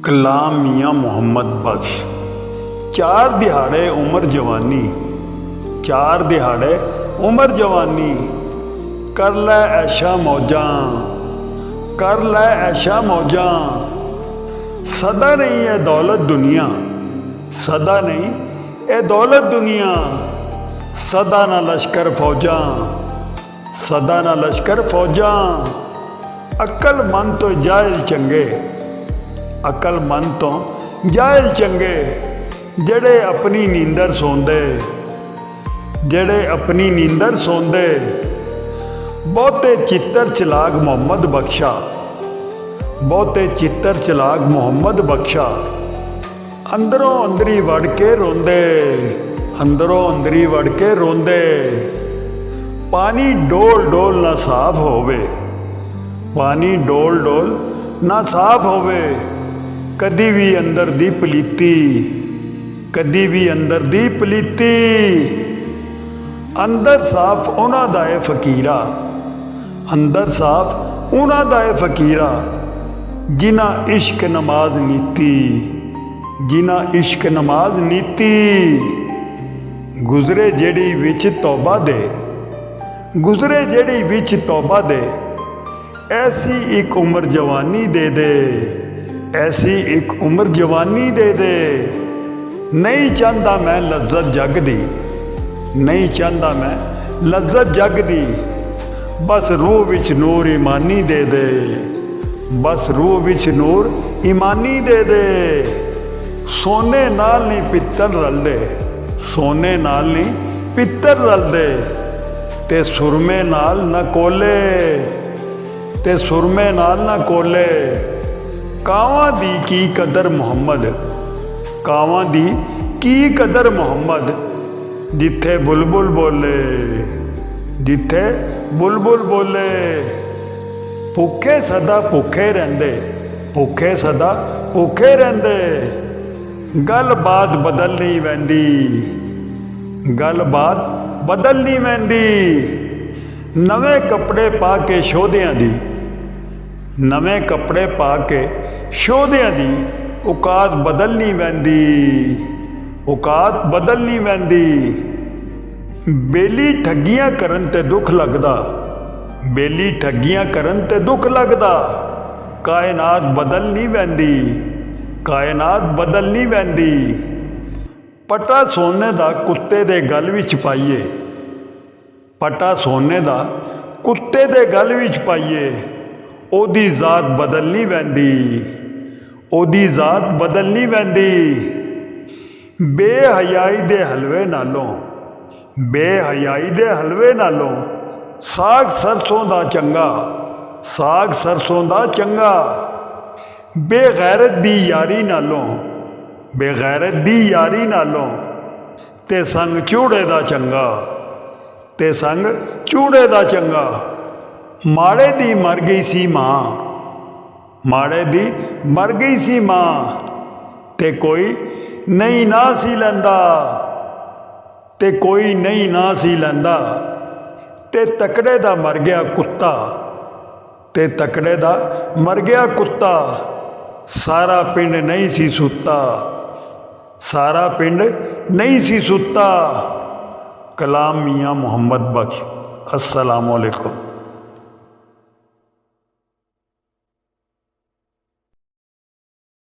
कलाम मियाँ मुहम्मद बख्श। चार दिहाड़े उम्र जवानी, चार दिहाड़े उम्र जवानी, कर लै ऐशा मौजां, कर लै ऐशा मौजां। सदा नहीं है दौलत दुनिया, सदा नहीं ए दौलत दुनिया। सदा ना लश्कर फौजां, सदा ना लश्कर फौजां। अकल मन तो जाहिल चंगे, अकल मन तो जाहिल चंगे। जड़े अपनी नींदर सौंदे, जड़े अपनी नींदर सौंदे। बहुते चित्तर चलाक मुहम्मद बख्शा, बहुते चित्तर चलाक मुहम्मद बख्शा। अंदरों अंदरी वड़ के रोंदे, अंदरों अंदरी वड़ के रोंदे। पानी डोल डोल ना साफ होवे, पानी डोल डोल ना साफ होवे। कदी भी अंदर दी पलीती, कदी भी अंदर दी पलीती। अंदर साफ उन्हां दा है फकीरा, अंदर साफ उन्हां दा है फकीरा। जिन्हां इश्क नमाज नीती, जिन्हां इश्क नमाज नीती। गुजरे जेड़ी विच तौबा दे, गुजरे जेड़ी विच तौबा दे। ऐसी एक उम्र जवानी दे दे, ऐसी एक उम्र जवानी दे दे। नहीं चाहता मैं लज्जत जग दी, नहीं चाहता मैं लज्जत जग दी। बस रूह विच नूर ईमानी दे दे, बस रूह विच नूर ईमानी दे दे। सोने नाल नहीं पित्तल रलदे, सोने नाल नहीं पित्तल रलदे। ते सुरमे नाल न कोले, ते सुरमे नाल न कोले। कावां दी की कदर मुहम्मद, कावां दी की कदर मुहम्मद। जिथे बुलबुल बोले, जिथे बुलबुल बोले। भुखे सदा भुखे रहिंदे, भुखे सदा भुखे रहिंदे। गल बात बदल नहीं वैंदी, गल बात बदल नहीं वैंदी। नवे कपड़े पा के शोधियां दी, नवे कपड़े पा के शोधियां दी। औकात बदल नहीं वैंदी, औकात बदल नहीं वैंदी। बेली ठगियां करन ते दुख लगदा, बेली ठगियां करन ते दुख लगदा। कायनात बदल नहीं वैंदी, कायनात बदल नहीं वैंदी। पटा सोने दा कुत्ते दे गल विच पाइए, पटा सोने दा कुत्ते दे गल विच पाइए। ओदी जात बदल नहीं वैंदी, ओदी जात बदल नहीं वैंदी। बेहयाई दे हलवे नालों, बेहयाई दे हलवे नालों। साग सरसों दा चंगा, साग सरसों दा चंगा। बेगैरत दी यारी नालों, बेगैरत दी यारी नालों। ते संग चूड़े दा चंगा, ते संग चूड़े दा चंगा। माड़े दी मर गई सी मां, माड़े दी मर गई सी मां। ते कोई नहीं ना सी लैंदा, ते कोई नहीं ना सी लैंदा। ते तकड़े दा मर गया कुत्ता, ते तकड़े दा मर गया कुत्ता। सारा पिंड नहीं सी सुत्ता, सारा पिंड नहीं सी सुत्ता। कलाम मियाँ मुहम्मद बख्श। अस्सलामु अलैकुम।